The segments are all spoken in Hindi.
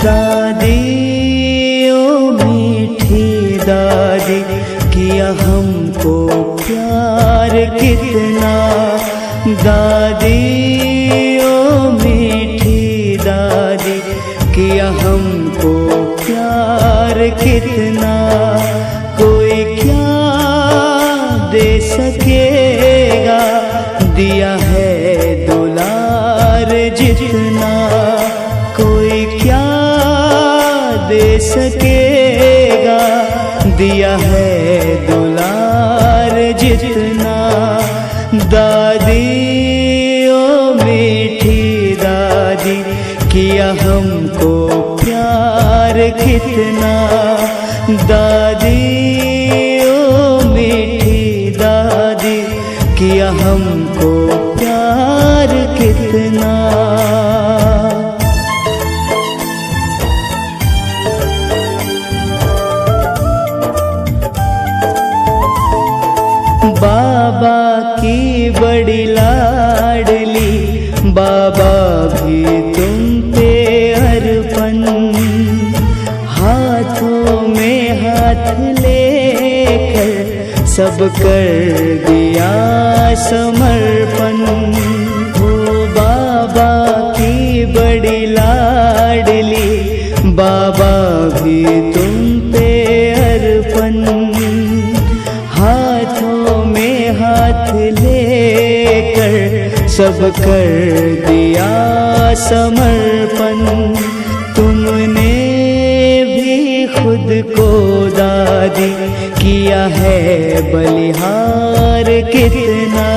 दादी ओ मीठी दादी, किया हमको प्यार कितना। दादी ओ मीठी दादी, किया हमको प्यार कितना। कोई क्या दे सकेगा, दिया है दुलार जितना। कोई क्या दे सकेगा, दिया है दुलार जितना। दादी ओ मीठी दादी, किया हमको प्यार कितना। दादी ओ मीठी दादी, किया हमको प्यार कितना। बाबा की बड़ी लाडली, बाबा भी तुम पे अर्पण। हाथों में हाथ लेकर सब कर दिया समर्पण। हो बाबा की बड़ी लाडली, बाबा भी तुम पे अर्पण। हाथों में हाथ लेकर सब कर दिया समर्पण। तुमने भी खुद को दादी किया है बलिहार कितना।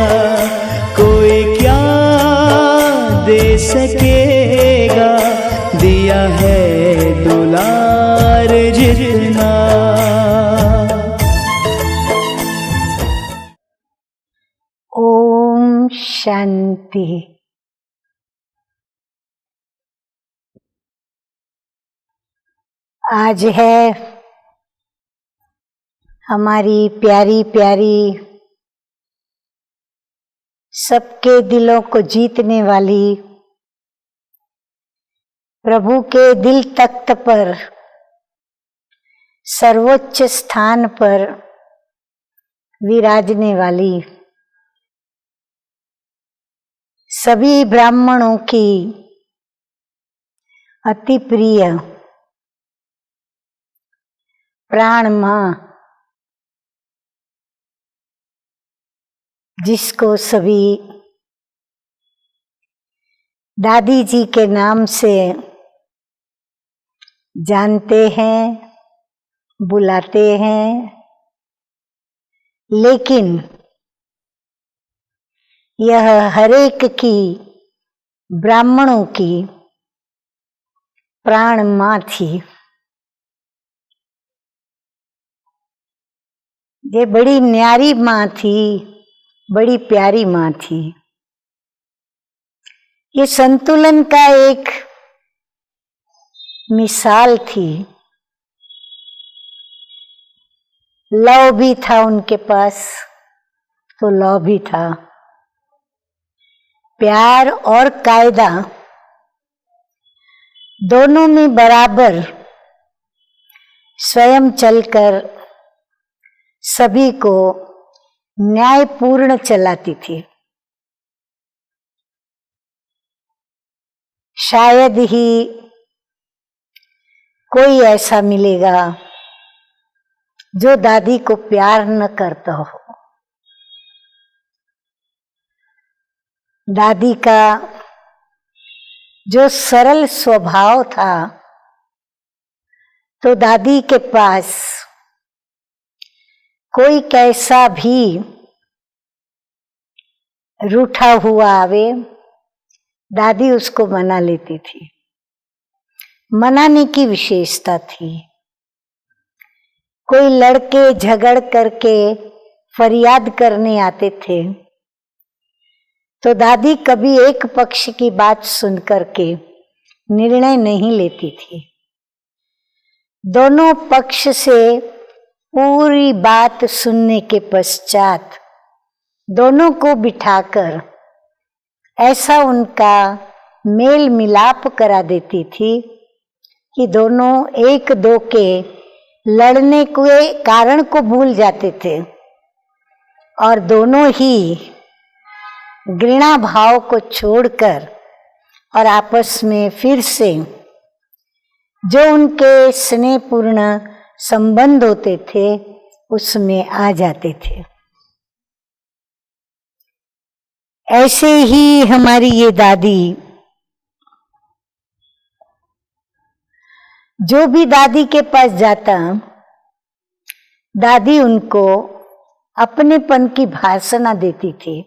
कोई क्या दे सकेगा, दिया है दुलार जितना। ओम शांति। आज है हमारी प्यारी प्यारी, सबके दिलों को जीतने वाली, प्रभु के दिल तख्त पर सर्वोच्च स्थान पर विराजने वाली, सभी ब्राह्मणों की अति प्रिय प्राण माँ, जिसको सभी दादी जी के नाम से जानते हैं, बुलाते हैं, लेकिन यह हरेक की ब्राह्मणों की प्राण माँ थी। ये बड़ी न्यारी माँ थी, बड़ी प्यारी माँ थी। ये संतुलन का एक मिसाल थी। लव भी था उनके पास, तो लव भी था। प्यार और कायदा दोनों में बराबर स्वयं चलकर सभी को न्यायपूर्ण चलाती थी। शायद ही कोई ऐसा मिलेगा जो दादी को प्यार न करता हो। दादी का जो सरल स्वभाव था, तो दादी के पास कोई कैसा भी रूठा हुआ आवे, दादी उसको मना लेती थी। मनाने की विशेषता थी। कोई लड़के झगड़ करके फरियाद करने आते थे, तो दादी कभी एक पक्ष की बात सुन करके निर्णय नहीं लेती थी। दोनों पक्ष से पूरी बात सुनने के पश्चात दोनों को बिठाकर ऐसा उनका मेल मिलाप करा देती थी कि दोनों एक दो के लड़ने के कारण को भूल जाते थे और दोनों ही घृणा भाव को छोड़कर और आपस में फिर से जो उनके स्नेहपूर्ण संबंध होते थे उसमें आ जाते थे। ऐसे ही हमारी ये दादी, जो भी दादी के पास जाता, दादी उनको अपनेपन की भाषा देती थी।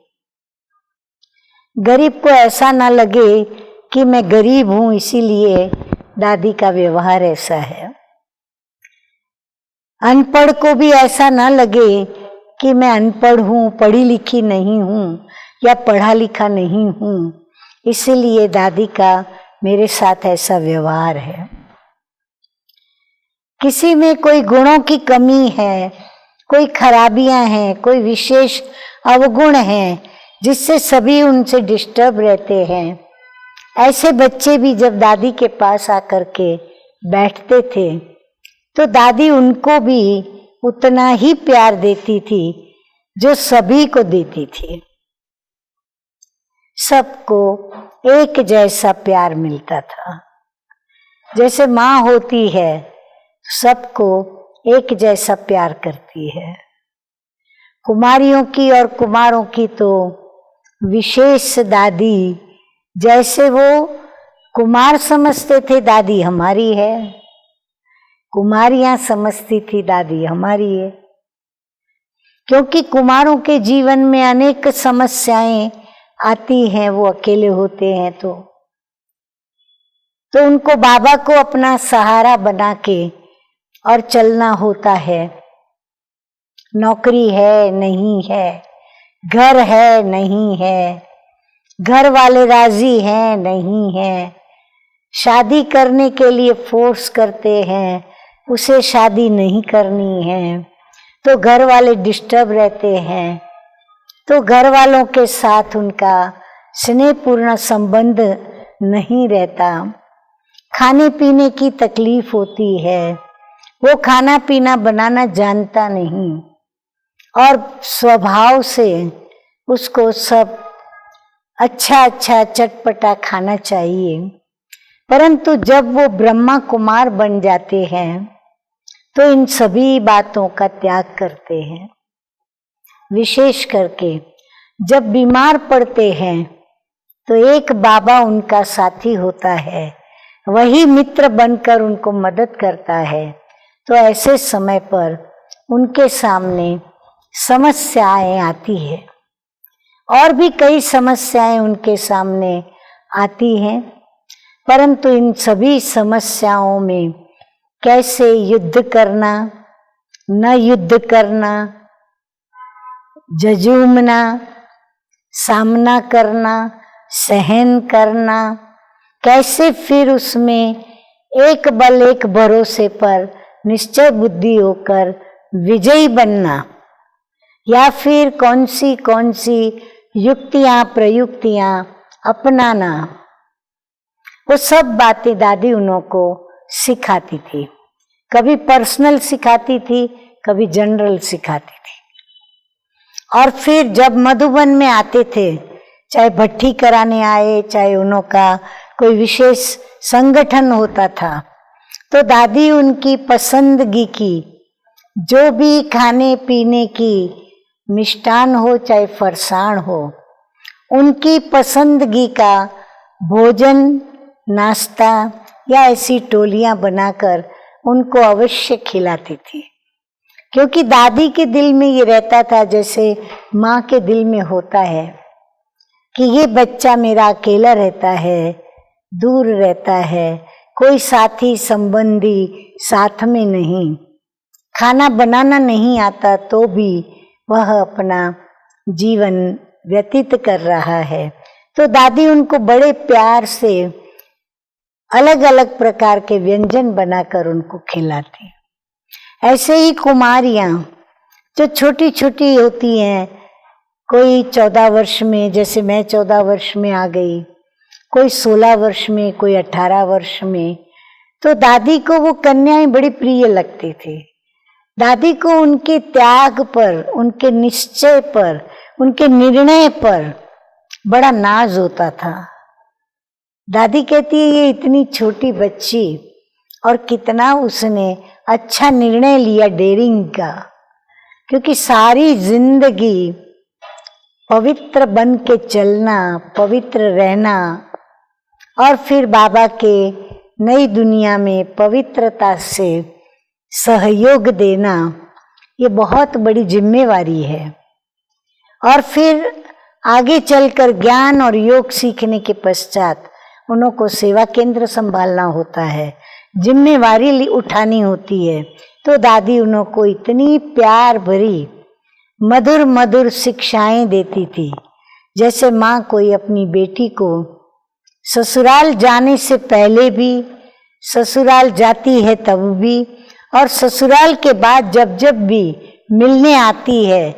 गरीब को ऐसा ना लगे कि मैं गरीब हूं इसीलिए दादी का व्यवहार ऐसा है। अनपढ़ को भी ऐसा ना लगे कि मैं अनपढ़ हूं, पढ़ी लिखी नहीं हूं या पढ़ा लिखा नहीं हूं, इसीलिए दादी का मेरे साथ ऐसा व्यवहार है। किसी में कोई गुणों की कमी है, कोई खराबियां हैं, कोई विशेष अवगुण हैं जिससे सभी उनसे डिस्टर्ब रहते हैं, ऐसे बच्चे भी जब दादी के पास आकर के बैठते थे तो दादी उनको भी उतना ही प्यार देती थी जो सभी को देती थी। सबको एक जैसा प्यार मिलता था। जैसे माँ होती है सबको एक जैसा प्यार करती है। कुमारियों की और कुमारों की तो विशेष दादी, जैसे वो कुमार समझते थे दादी हमारी है, कुमारियां समझती थी दादी हमारी है। क्योंकि कुमारों के जीवन में अनेक समस्याएं आती हैं, वो अकेले होते हैं तो उनको बाबा को अपना सहारा बना के और चलना होता है। नौकरी है नहीं है, घर है नहीं है, घर वाले राजी हैं नहीं है, शादी करने के लिए फोर्स करते हैं, उसे शादी नहीं करनी है तो घर वाले डिस्टर्ब रहते हैं, तो घर वालों के साथ उनका स्नेहपूर्ण संबंध नहीं रहता। खाने पीने की तकलीफ होती है, वो खाना पीना बनाना जानता नहीं और स्वभाव से उसको सब अच्छा अच्छा चटपटा खाना चाहिए। परंतु जब वो ब्रह्मा कुमार बन जाते हैं तो इन सभी बातों का त्याग करते हैं। विशेष करके जब बीमार पड़ते हैं तो एक बाबा उनका साथी होता है, वही मित्र बनकर उनको मदद करता है। तो ऐसे समय पर उनके सामने समस्याएं आती है और भी कई समस्याएं उनके सामने आती हैं, परंतु इन सभी समस्याओं में कैसे युद्ध करना, न युद्ध करना, जजूमना, सामना करना, सहन करना, कैसे फिर उसमें एक बल एक भरोसे पर निश्चय बुद्धि होकर विजयी बनना, या फिर कौन सी युक्तियां प्रयुक्तियां अपनाना, वो सब बातें दादी उन्हों को सिखाती थी। कभी पर्सनल सिखाती थी, कभी जनरल सिखाती थी। और फिर जब मधुबन में आते थे, चाहे भट्टी कराने आए, चाहे उन्हों का कोई विशेष संगठन होता था, तो दादी उनकी पसंदगी की जो भी खाने पीने की मिष्टान हो चाहे फरसाण हो, उनकी पसंदगी का भोजन नाश्ता या ऐसी टोलियां बनाकर उनको अवश्य खिलाती थी। क्योंकि दादी के दिल में ये रहता था जैसे माँ के दिल में होता है कि ये बच्चा मेरा अकेला रहता है, दूर रहता है, कोई साथी संबंधी साथ में नहीं, खाना बनाना नहीं आता तो भी वह अपना जीवन व्यतीत कर रहा है। तो दादी उनको बड़े प्यार से अलग अलग प्रकार के व्यंजन बनाकर उनको खिलाती। ऐसे ही कुमारियां जो छोटी छोटी होती हैं, कोई 14 वर्ष में, जैसे मैं 14 वर्ष में आ गई, कोई 16 वर्ष में, कोई 18 वर्ष में, तो दादी को वो कन्याएं बड़ी प्रिय लगती थी। दादी को उनके त्याग पर, उनके निश्चय पर, उनके निर्णय पर बड़ा नाज होता था। दादी कहती है ये इतनी छोटी बच्ची और कितना उसने अच्छा निर्णय लिया डेयरिंग का, क्योंकि सारी जिंदगी पवित्र बन के चलना, पवित्र रहना और फिर बाबा के नई दुनिया में पवित्रता से सहयोग देना, ये बहुत बड़ी जिम्मेवारी है। और फिर आगे चलकर ज्ञान और योग सीखने के पश्चात उन्हों को सेवा केंद्र संभालना होता है, जिम्मेवारी उठानी होती है। तो दादी उन्हों को इतनी प्यार भरी मधुर मधुर शिक्षाएं देती थी, जैसे माँ कोई अपनी बेटी को ससुराल जाने से पहले भी, ससुराल जाती है तब भी, और ससुराल के बाद जब जब भी मिलने आती है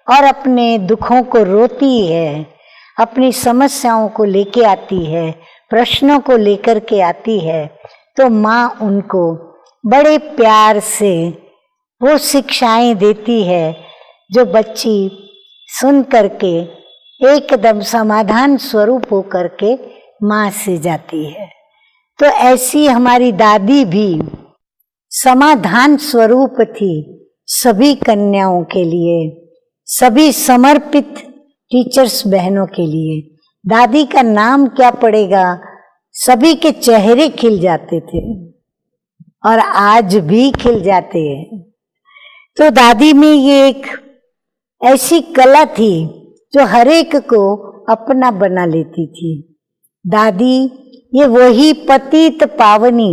और अपने दुखों को रोती है, अपनी समस्याओं को लेके आती है, प्रश्नों को लेकर के आती है, तो माँ उनको बड़े प्यार से वो शिक्षाएं देती है जो बच्ची सुन करके एकदम समाधान स्वरूप हो करके माँ से जाती है। तो ऐसी हमारी दादी भी समाधान स्वरूप थी सभी कन्याओं के लिए, सभी समर्पित टीचर्स बहनों के लिए। दादी का नाम क्या पड़ेगा, सभी के चेहरे खिल जाते थे और आज भी खिल जाते हैं। तो दादी में ये एक ऐसी कला थी जो हर एक को अपना बना लेती थी। दादी ये वही पतित पावनी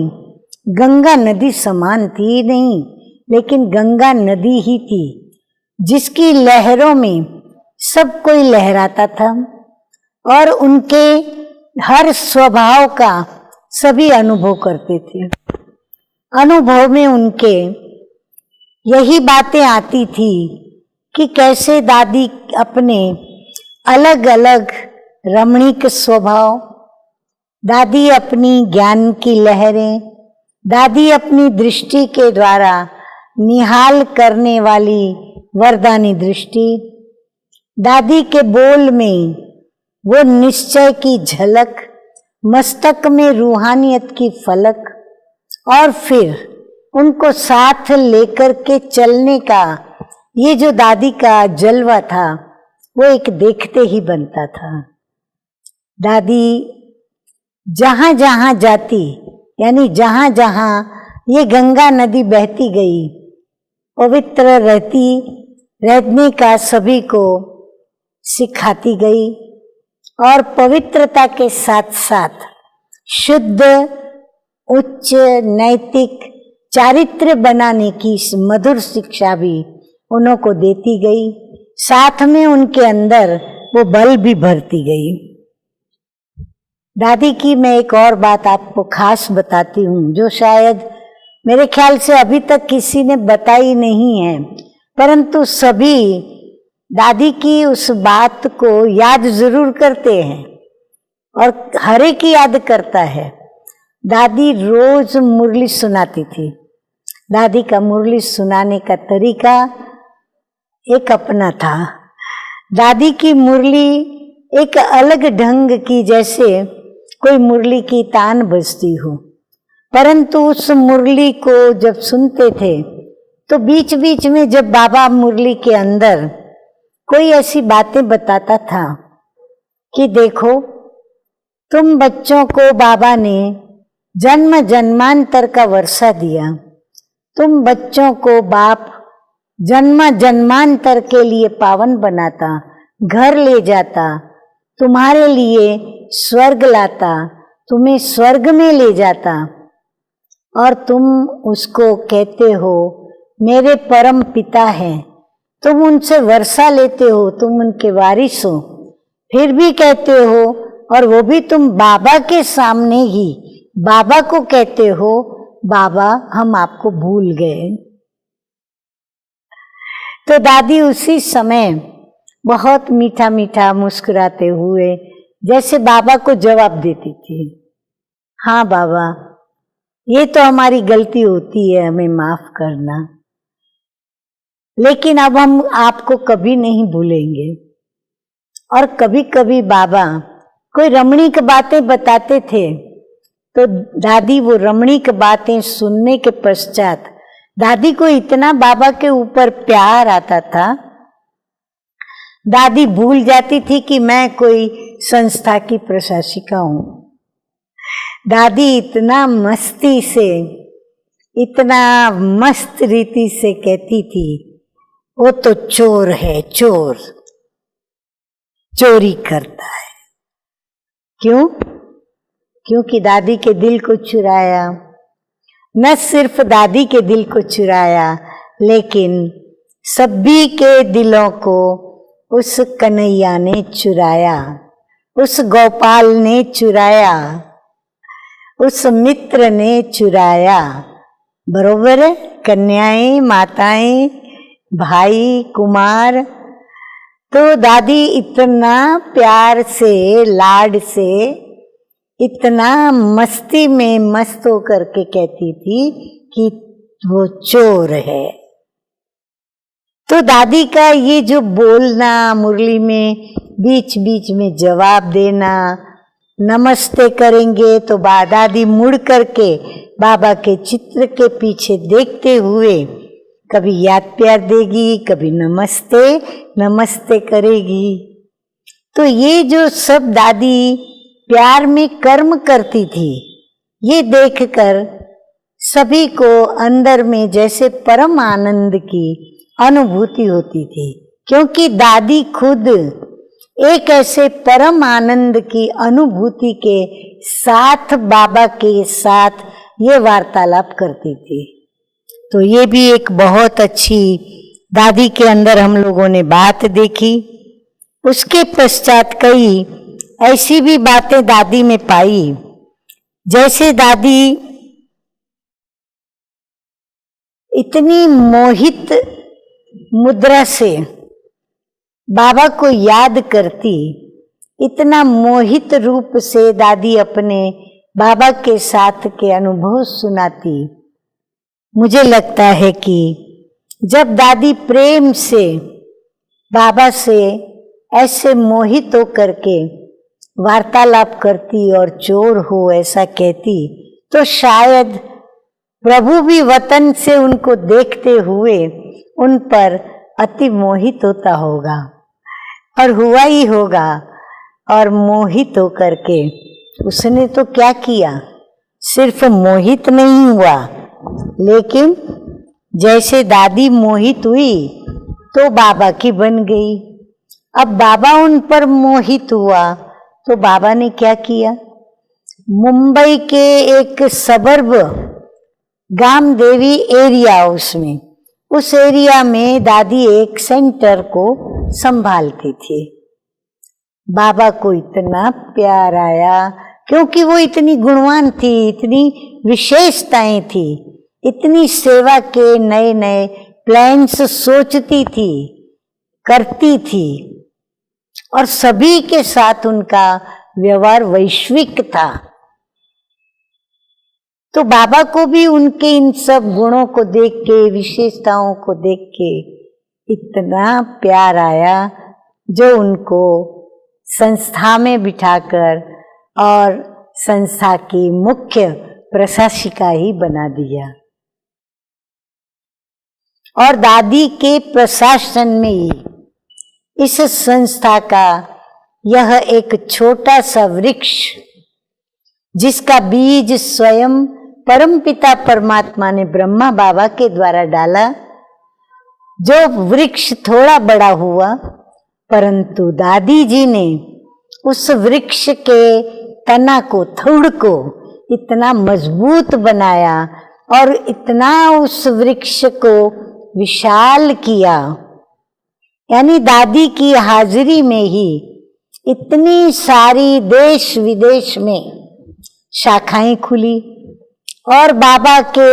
गंगा नदी समान थी नहीं, लेकिन गंगा नदी ही थी जिसकी लहरों में सब कोई लहराता था और उनके हर स्वभाव का सभी अनुभव करते थे। अनुभव में उनके यही बातें आती थी कि कैसे दादी अपने अलग अलग रमणीक स्वभाव, दादी अपनी ज्ञान की लहरें, दादी अपनी दृष्टि के द्वारा निहाल करने वाली वरदानी दृष्टि, दादी के बोल में वो निश्चय की झलक, मस्तक में रूहानियत की फलक, और फिर उनको साथ लेकर के चलने का ये जो दादी का जलवा था, वो एक देखते ही बनता था। दादी जहां जहां जाती, यानी जहां जहां ये गंगा नदी बहती गई, पवित्र रहने का सभी को सिखाती गई और पवित्रता के साथ साथ शुद्ध, उच्च, नैतिक चारित्र्य बनाने की मधुर शिक्षा भी उन्हों को देती गई। साथ में उनके अंदर वो बल भी भरती गई। दादी की मैं एक और बात आपको खास बताती हूँ, जो शायद मेरे ख्याल से अभी तक किसी ने बताई नहीं है, परंतु सभी दादी की उस बात को याद जरूर करते हैं और हर एक याद करता है। दादी रोज मुरली सुनाती थी। दादी का मुरली सुनाने का तरीका एक अपना था। दादी की मुरली एक अलग ढंग की, जैसे कोई मुरली की तान बजती हो, परंतु उस मुरली को जब सुनते थे तो बीच बीच में जब बाबा मुरली के अंदर कोई ऐसी बातें बताता था कि देखो तुम बच्चों को बाबा ने जन्म जन्मांतर का वर्षा दिया, तुम बच्चों को बाप जन्म जन्मांतर के लिए पावन बनाता, घर ले जाता, तुम्हारे लिए स्वर्ग लाता, तुम्हें स्वर्ग में ले जाता, और तुम उसको कहते हो मेरे परम पिता हैं, तुम उनसे वर्षा लेते हो, तुम उनके वारिस हो, फिर भी कहते हो, और वो भी तुम बाबा के सामने ही बाबा को कहते हो बाबा हम आपको भूल गए। तो दादी उसी समय बहुत मीठा मीठा मुस्कुराते हुए जैसे बाबा को जवाब देती थी, हाँ बाबा ये तो हमारी गलती होती है, हमें माफ करना, लेकिन अब हम आपको कभी नहीं भूलेंगे। और कभी कभी बाबा कोई रमणीक बातें बताते थे तो दादी वो रमणीक बातें सुनने के पश्चात दादी को इतना बाबा के ऊपर प्यार आता था, दादी भूल जाती थी कि मैं कोई संस्था की प्रशासिका हूं। दादी इतना मस्ती से, इतना मस्त रीति से कहती थी, वो तो चोर है, चोर चोरी करता है। क्यों? क्योंकि दादी के दिल को चुराया। न सिर्फ दादी के दिल को चुराया, लेकिन सभी के दिलों को उस कन्हैया ने चुराया, उस गोपाल ने चुराया, उस मित्र ने चुराया। बरोबर है? कन्याएं, माताएं, भाई, कुमार। तो दादी इतना प्यार से, लाड से, इतना मस्ती में मस्त होकर के कहती थी कि वो चोर है। तो दादी का ये जो बोलना, मुरली में बीच बीच में जवाब देना, नमस्ते करेंगे तो दादी मुड़ करके बाबा के चित्र के पीछे देखते हुए कभी याद प्यार देगी, कभी नमस्ते नमस्ते करेगी। तो ये जो सब दादी प्यार में कर्म करती थी, ये देखकर सभी को अंदर में जैसे परम आनंद की अनुभूति होती थी, क्योंकि दादी खुद एक ऐसे परम आनंद की अनुभूति के साथ बाबा के साथ ये वार्तालाप करती थी। तो ये भी एक बहुत अच्छी दादी के अंदर हम लोगों ने बात देखी। उसके पश्चात कई ऐसी भी बातें दादी में पाई, जैसे दादी इतनी मोहित मुद्रा से बाबा को याद करती, इतना मोहित रूप से दादी अपने बाबा के साथ के अनुभव सुनाती। मुझे लगता है कि जब दादी प्रेम से बाबा से ऐसे मोहित होकर के वार्तालाप करती और चोर हो ऐसा कहती, तो शायद प्रभु भी वतन से उनको देखते हुए उन पर अति मोहित होता होगा, और हुआ ही होगा। और मोहित होकर के उसने तो क्या किया, सिर्फ मोहित नहीं हुआ, लेकिन जैसे दादी मोहित हुई तो बाबा की बन गई। अब बाबा उन पर मोहित हुआ तो बाबा ने क्या किया, मुंबई के एक सबर्ब गाम देवी एरिया, उसमें उस एरिया में दादी एक सेंटर को संभालती थी। बाबा को इतना प्यार आया क्योंकि वो इतनी गुणवान थी, इतनी विशेषताएं थी, इतनी सेवा के नए नए प्लान्स सोचती थी, करती थी, और सभी के साथ उनका व्यवहार वैश्विक था। तो बाबा को भी उनके इन सब गुणों को देख के, विशेषताओं को देख के इतना प्यार आया, जो उनको संस्था में बिठाकर और संस्था की मुख्य प्रशासिका ही बना दिया। और दादी के प्रशासन में ही इस संस्था का यह एक छोटा सा वृक्ष, जिसका बीज स्वयं परमपिता परमात्मा ने ब्रह्मा बाबा के द्वारा डाला, जो वृक्ष थोड़ा बड़ा हुआ, परंतु दादी जी ने उस वृक्ष के तना को, थोड़ को इतना मजबूत बनाया और इतना उस वृक्ष को विशाल किया। यानी दादी की हाजिरी में ही इतनी सारी देश विदेश में शाखाएं खुली, और बाबा के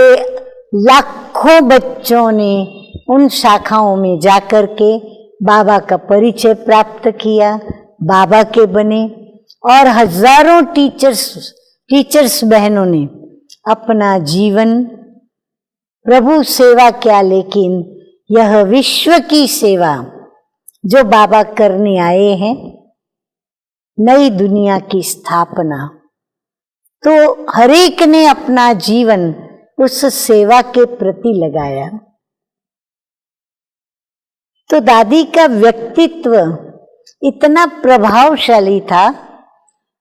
लाखों बच्चों ने उन शाखाओं में जाकर के बाबा का परिचय प्राप्त किया, बाबा के बने। और हजारों टीचर्स बहनों ने अपना जीवन प्रभु सेवा क्या, लेकिन यह विश्व की सेवा जो बाबा करने आए हैं, नई दुनिया की स्थापना। तो हर एक ने अपना जीवन उस सेवा के प्रति लगाया। तो दादी का व्यक्तित्व इतना प्रभावशाली था,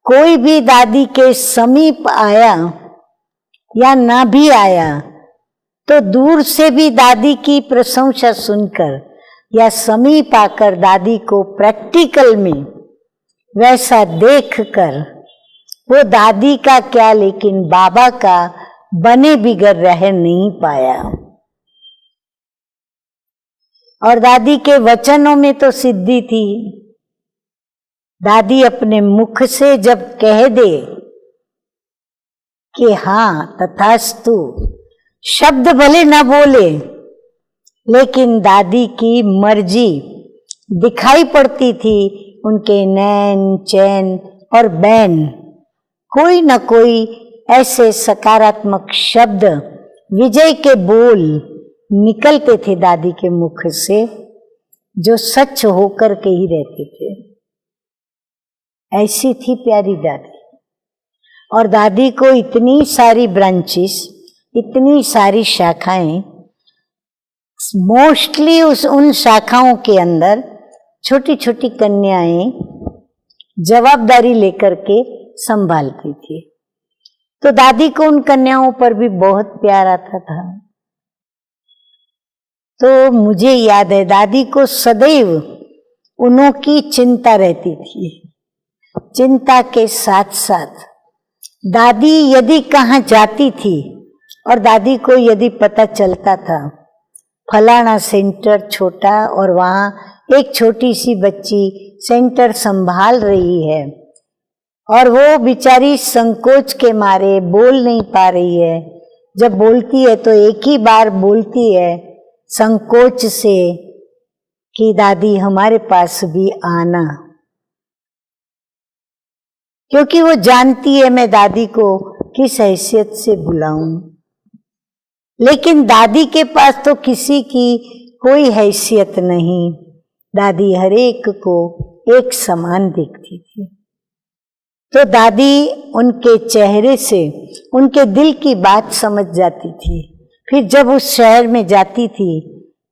कोई भी दादी के समीप आया या ना भी आया तो दूर से भी दादी की प्रशंसा सुनकर या समीप आकर दादी को प्रैक्टिकल में वैसा देखकर वो दादी का क्या, लेकिन बाबा का बने बिगड़ रह नहीं पाया। और दादी के वचनों में तो सिद्धि थी। दादी अपने मुख से जब कह दे कि हाँ तथास्तु, शब्द भले न बोले, लेकिन दादी की मर्जी दिखाई पड़ती थी। उनके नैन, चैन और बैन, कोई न कोई ऐसे सकारात्मक शब्द, विजय के बोल निकलते थे दादी के मुख से, जो सच होकर के ही रहते थे। ऐसी थी प्यारी दादी। और दादी को इतनी सारी ब्रांचेस, इतनी सारी शाखाएं, मोस्टली उन शाखाओं के अंदर छोटी छोटी कन्याएं जवाबदारी लेकर के संभालती थी। तो दादी को उन कन्याओं पर भी बहुत प्यार आता था। तो मुझे याद है दादी को सदैव उन्हों की चिंता रहती थी। चिंता के साथ साथ दादी यदि कहाँ जाती थी और दादी को यदि पता चलता था फलाना सेंटर छोटा और वहाँ एक छोटी सी बच्ची सेंटर संभाल रही है और वो बेचारी संकोच के मारे बोल नहीं पा रही है, जब बोलती है तो एक ही बार बोलती है संकोच से कि दादी हमारे पास भी आना, क्योंकि वो जानती है मैं दादी को किस हैसियत से बुलाऊं। लेकिन दादी के पास तो किसी की कोई हैसियत नहीं, दादी हर एक को एक समान देखती थी। तो दादी उनके चेहरे से उनके दिल की बात समझ जाती थी। फिर जब उस शहर में जाती थी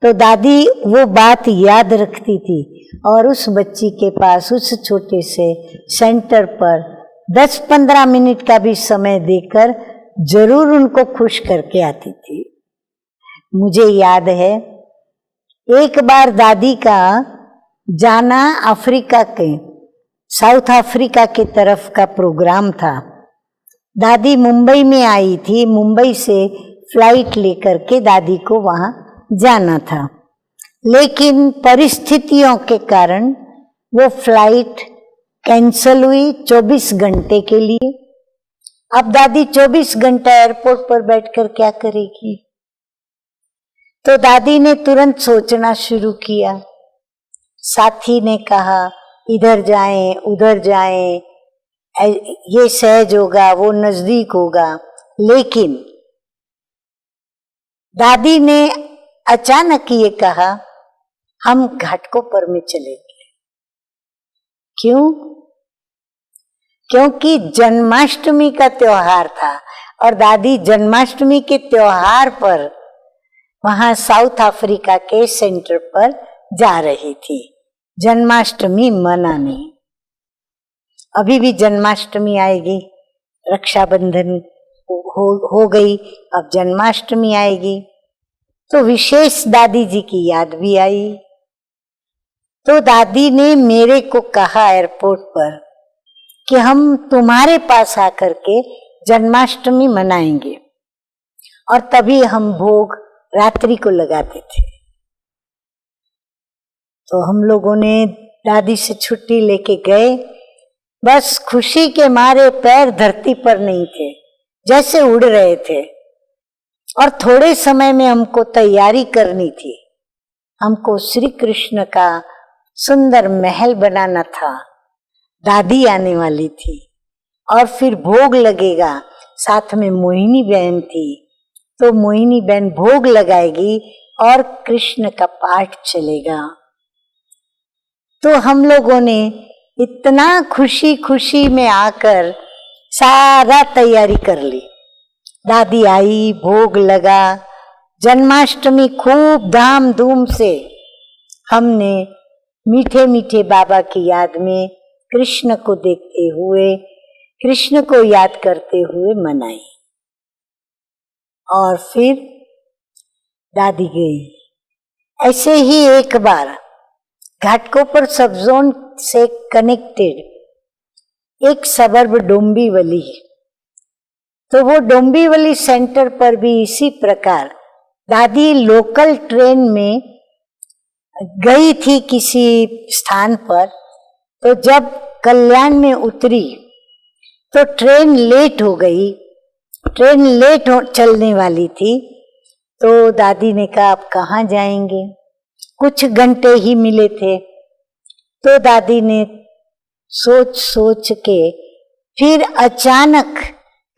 तो दादी वो बात याद रखती थी और उस बच्ची के पास उस छोटे से सेंटर पर 10-15 मिनट का भी समय देकर जरूर उनको खुश करके आती थी। मुझे याद है एक बार दादी का जाना अफ्रीका के, साउथ अफ्रीका की तरफ का प्रोग्राम था। दादी मुंबई में आई थी, मुंबई से फ्लाइट लेकर के दादी को वहां जाना था, लेकिन परिस्थितियों के कारण वो फ्लाइट कैंसल हुई 24 घंटे के लिए। अब दादी 24 घंटा एयरपोर्ट पर बैठकर क्या करेगी? तो दादी ने तुरंत सोचना शुरू किया। साथी ने कहा इधर जाएं, उधर जाएं, ये सहज होगा, वो नजदीक होगा। लेकिन दादी ने अचानक ये कहा हम घाटकोपर में चलेंगे। क्यों? क्योंकि जन्माष्टमी का त्योहार था और दादी जन्माष्टमी के त्योहार पर वहां साउथ अफ्रीका के सेंटर पर जा रही थी जन्माष्टमी मनाने। अभी भी जन्माष्टमी आएगी, रक्षाबंधन हो गई, अब जन्माष्टमी आएगी, तो विशेष दादी जी की याद भी आई। तो दादी ने मेरे को कहा एयरपोर्ट पर कि हम तुम्हारे पास आकर के जन्माष्टमी मनाएंगे, और तभी हम भोग रात्रि को लगाते थे। तो हम लोगों ने दादी से छुट्टी लेके गए, बस खुशी के मारे पैर धरती पर नहीं थे, जैसे उड़ रहे थे। और थोड़े समय में हमको तैयारी करनी थी, हमको श्री कृष्ण का सुंदर महल बनाना था, दादी आने वाली थी और फिर भोग लगेगा, साथ में मोहिनी बहन थी, तो मोहिनी बहन भोग लगाएगी और कृष्ण का पाठ चलेगा। तो हम लोगों ने इतना खुशी खुशी में आकर सारा तैयारी कर ली। दादी आई, भोग लगा, जन्माष्टमी खूब धाम धूम से हमने मीठे मीठे बाबा की याद में कृष्ण को देखते हुए, कृष्ण को याद करते हुए मनाई। और फिर दादी गई। ऐसे ही एक बार घाटकोपर सब जोन से कनेक्टेड एक सबर्ब डोंबिवली, तो वो डोंबिवली सेंटर पर भी इसी प्रकार दादी लोकल ट्रेन में गई थी किसी स्थान पर। तो जब कल्याण में उतरी तो ट्रेन लेट हो गई, ट्रेन लेट चलने वाली थी। तो दादी ने कहा आप कहाँ जाएंगे, कुछ घंटे ही मिले थे। तो दादी ने सोच सोच के फिर अचानक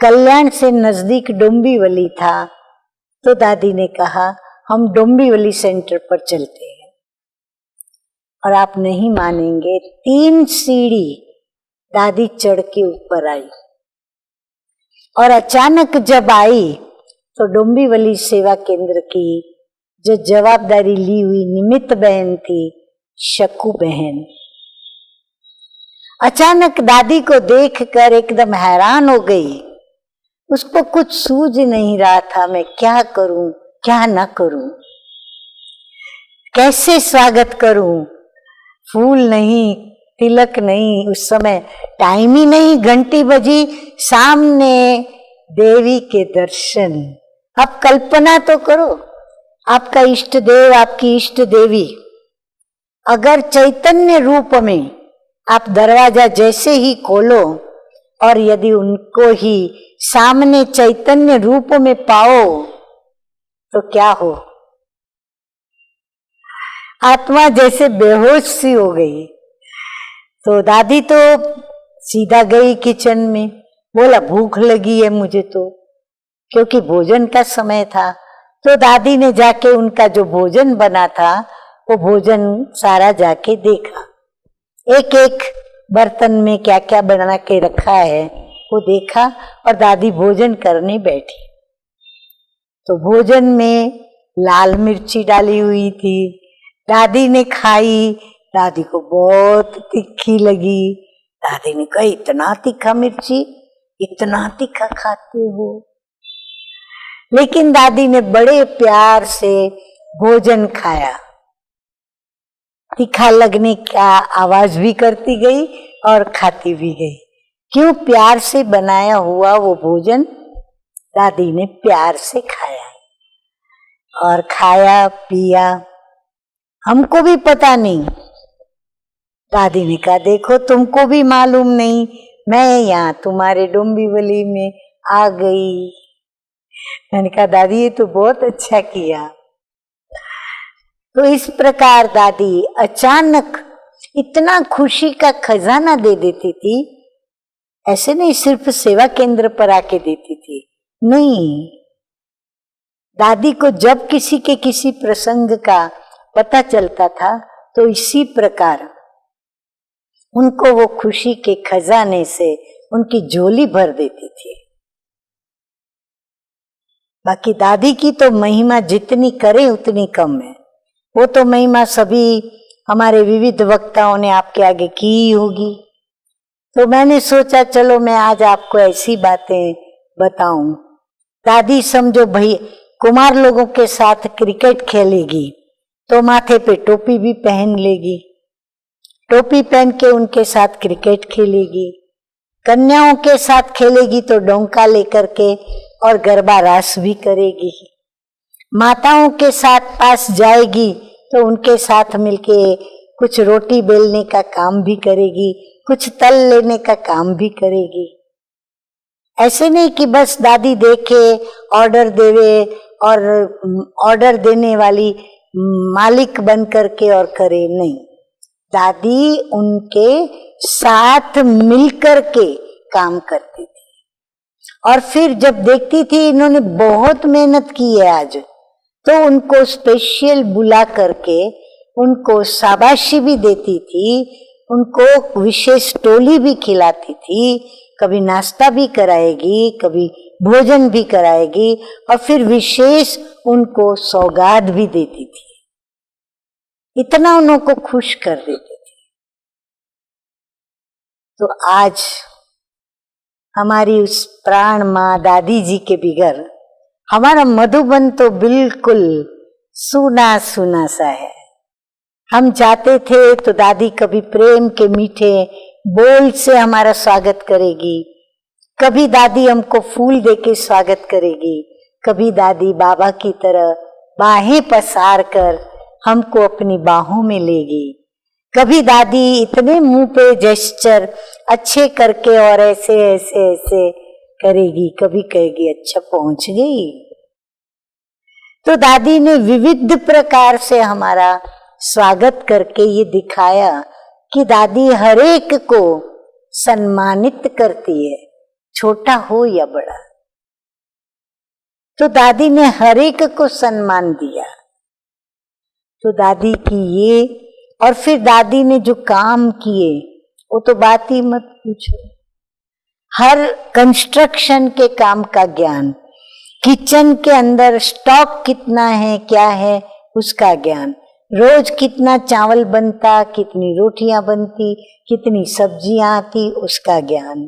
कल्याण से नजदीक डोंबिवली था, तो दादी ने कहा हम डोंबिवली सेंटर पर चलते हैं। और आप नहीं मानेंगे, 3 सीढ़ी दादी चढ़ के ऊपर आई। और अचानक जब आई तो डोंबिवली सेवा केंद्र की जो जवाबदारी ली हुई निमित्त बहन थी, शकू बहन, अचानक दादी को देखकर एकदम हैरान हो गई। उसको कुछ सूझ नहीं रहा था, मैं क्या करूं क्या ना करूं, कैसे स्वागत करूं। फूल नहीं, तिलक नहीं, उस समय टाइम ही नहीं, घंटी बजी, सामने देवी के दर्शन। आप कल्पना तो करो, आपका इष्ट देव, आपकी इष्ट देवी अगर चैतन्य रूप में आप दरवाजा जैसे ही खोलो और यदि उनको ही सामने चैतन्य रूप में पाओ तो क्या हो। आत्मा जैसे बेहोश सी हो गई। तो दादी तो सीधा गई किचन में, बोला भूख लगी है मुझे तो, क्योंकि भोजन का समय था। तो दादी ने जाके उनका जो भोजन बना था वो भोजन सारा जाके देखा, एक एक बर्तन में क्या क्या बना के रखा है वो देखा और दादी भोजन करने बैठी। तो भोजन में लाल मिर्ची डाली हुई थी, दादी ने खाई, दादी को बहुत तीखी लगी। दादी ने कहा इतना तीखा मिर्ची, इतना तीखा खाते हो। लेकिन दादी ने बड़े प्यार से भोजन खाया, तीखा लगने का आवाज भी करती गई और खाती भी गई। क्यों, प्यार से बनाया हुआ वो भोजन दादी ने प्यार से खाया और खाया पिया। हमको भी पता नहीं। दादी ने कहा देखो तुमको भी मालूम नहीं, मैं यहाँ तुम्हारे डोंबिवली में आ गई। मैंने कहा दादी ये तो बहुत अच्छा किया। तो इस प्रकार दादी अचानक इतना खुशी का खजाना दे देती थी। ऐसे नहीं सिर्फ सेवा केंद्र पर आके देती थी, नहीं, दादी को जब किसी के किसी प्रसंग का पता चलता था तो इसी प्रकार उनको वो खुशी के खजाने से उनकी झोली भर देती थी। बाकी दादी की तो महिमा जितनी करे उतनी कम है। वो तो महिमा सभी हमारे विविध वक्ताओं ने आपके आगे की होगी। तो मैंने सोचा चलो मैं आज आपको ऐसी बातें बताऊं। दादी समझो भाई कुमार लोगों के साथ क्रिकेट खेलेगी तो माथे पे टोपी भी पहन लेगी, टोपी पहन के उनके साथ क्रिकेट खेलेगी। कन्याओं के साथ खेलेगी तो डोंका लेकर के और गरबा रास भी करेगी। माताओं के साथ पास जाएगी तो उनके साथ मिलके कुछ रोटी बेलने का काम भी करेगी, कुछ तल लेने का काम भी करेगी। ऐसे नहीं कि बस दादी देखे ऑर्डर देवे और ऑर्डर देने वाली मालिक बन करके और करे, नहीं, दादी उनके साथ मिलकर के काम करती थी। और फिर जब देखती थी इन्होंने बहुत मेहनत की है आज, तो उनको स्पेशल बुला करके उनको शाबाशी भी देती थी, उनको विशेष टोली भी खिलाती थी, कभी नाश्ता भी कराएगी, कभी भोजन भी कराएगी, और फिर विशेष उनको सौगात भी देती थी। इतना उनको खुश कर देती थी। तो आज हमारी उस प्राण माँ दादी जी के बिगर हमारा मधुबन तो बिल्कुल सूना सूना सा है। हम जाते थे तो दादी कभी प्रेम के मीठे बोल से हमारा स्वागत करेगी, कभी दादी हमको फूल देके स्वागत करेगी, कभी दादी बाबा की तरह बाहें पसार कर हमको अपनी बाहों में लेगी, कभी दादी इतने मुंह पे जेस्चर अच्छे करके और ऐसे ऐसे ऐसे करेगी, कभी कहेगी अच्छा पहुंच गई। तो दादी ने विविध प्रकार से हमारा स्वागत करके ये दिखाया कि दादी हर एक को सम्मानित करती है, छोटा हो या बड़ा। तो दादी ने हर एक को सम्मान दिया। तो दादी की ये, और फिर दादी ने जो काम किए वो तो बात ही मत पूछो। हर कंस्ट्रक्शन के काम का ज्ञान, किचन के अंदर स्टॉक कितना है क्या है उसका ज्ञान, रोज कितना चावल बनता, कितनी रोटियां बनती, कितनी सब्जियां आती उसका ज्ञान।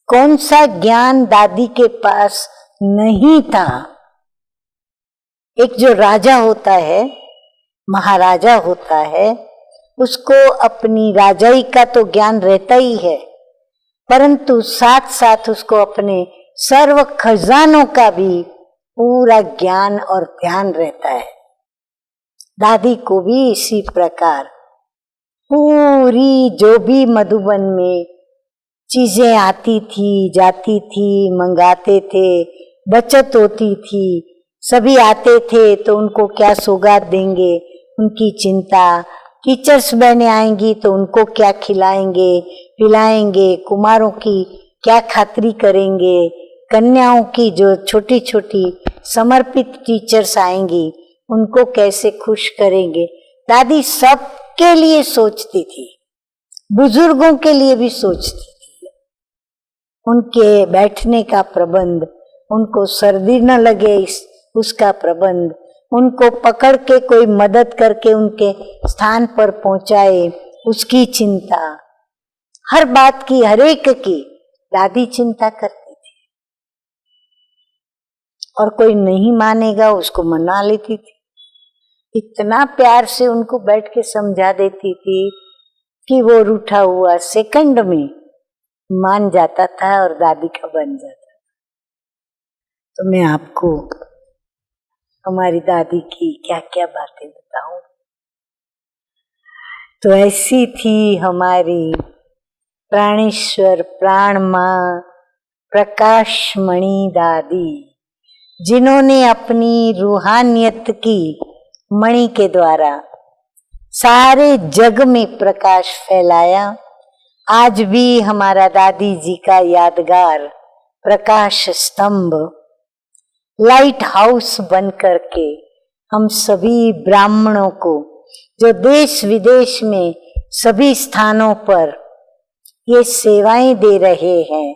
कौन सा ज्ञान दादी के पास नहीं था। एक जो राजा होता है, महाराजा होता है, उसको अपनी राजाई का तो ज्ञान रहता ही है, परंतु साथ साथ उसको अपने सर्व खजानों का भी पूरा ज्ञान और ध्यान रहता है। दादी को भी इसी प्रकार पूरी जो भी मधुबन में चीजें आती थी, जाती थी, मंगाते थे, बचत होती थी, सभी आते थे तो उनको क्या सौगात देंगे उनकी चिंता, टीचर्स बहनें आएंगी तो उनको क्या खिलाएंगे पिलाएंगे, कुमारों की क्या खातिरी करेंगे, कन्याओं की जो छोटी छोटी समर्पित टीचर्स आएंगी उनको कैसे खुश करेंगे। दादी सबके लिए सोचती थी, बुजुर्गों के लिए भी सोचती थी। उनके बैठने का प्रबंध, उनको सर्दी न लगे उसका प्रबंध, उनको पकड़ के कोई मदद करके उनके स्थान पर पहुंचाए उसकी चिंता, हर बात की, हर एक की दादी चिंता करती थी। और कोई नहीं मानेगा उसको मना लेती थी। इतना प्यार से उनको बैठ के समझा देती थी कि वो रूठा हुआ सेकंड में मान जाता था और दादी का बन जाता था। तो मैं आपको हमारी दादी की क्या क्या बातें बताऊं। तो ऐसी थी हमारी प्राणेश्वर प्राण मां प्रकाशमणि दादी, जिन्होंने अपनी रूहानियत की मणि के द्वारा सारे जग में प्रकाश फैलाया। आज भी हमारा दादी जी का यादगार प्रकाश स्तंभ, लाइट हाउस बन करके हम सभी ब्राह्मणों को जो देश विदेश में सभी स्थानों पर ये सेवाएं दे रहे हैं,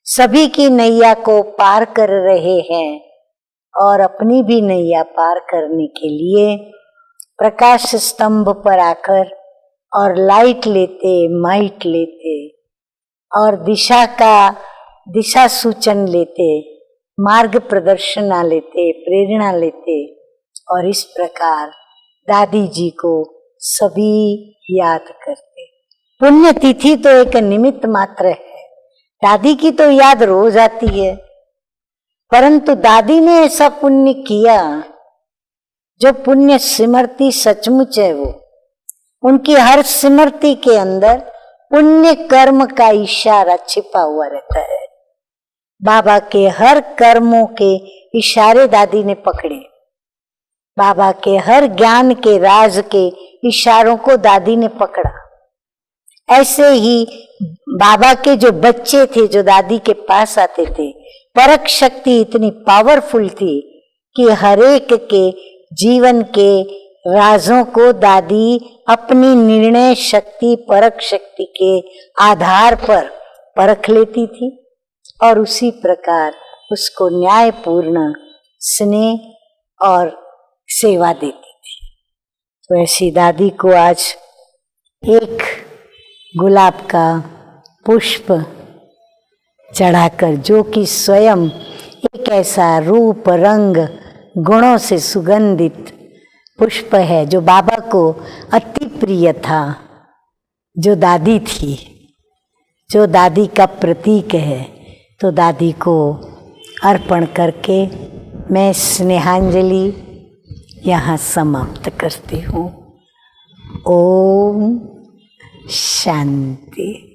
सभी की नैया को पार कर रहे हैं और अपनी भी नैया पार करने के लिए प्रकाश स्तंभ पर आकर और लाइट लेते, माइट लेते और दिशा सूचन लेते, मार्ग प्रदर्शना लेते, प्रेरणा लेते। और इस प्रकार दादी जी को सभी याद करते। पुण्यतिथि तो एक निमित्त मात्र है, दादी की तो याद रोज आती है, परंतु दादी ने ऐसा पुण्य किया जो पुण्य स्मृति सचमुच है। वो उनकी हर स्मृति के अंदर पुण्य कर्म का इशारा छिपा हुआ रहता है। बाबा के हर कर्मों के इशारे दादी ने पकड़े, बाबा के हर ज्ञान के राज के इशारों को दादी ने पकड़ा। ऐसे ही बाबा के जो बच्चे थे जो दादी के पास आते थे, परख शक्ति इतनी पावरफुल थी कि हरेक के जीवन के राजों को दादी अपनी निर्णय शक्ति, परख शक्ति के आधार पर परख लेती थी और उसी प्रकार उसको न्यायपूर्ण स्नेह और सेवा देती थी। तो ऐसी दादी को आज एक गुलाब का पुष्प चढ़ाकर, जो कि स्वयं एक ऐसा रूप रंग गुणों से सुगंधित पुष्प है जो बाबा को अति प्रिय था, जो दादी थी, जो दादी का प्रतीक है, तो दादी को अर्पण करके मैं स्नेहांजलि यहाँ समाप्त करती हूँ। ओम शांति।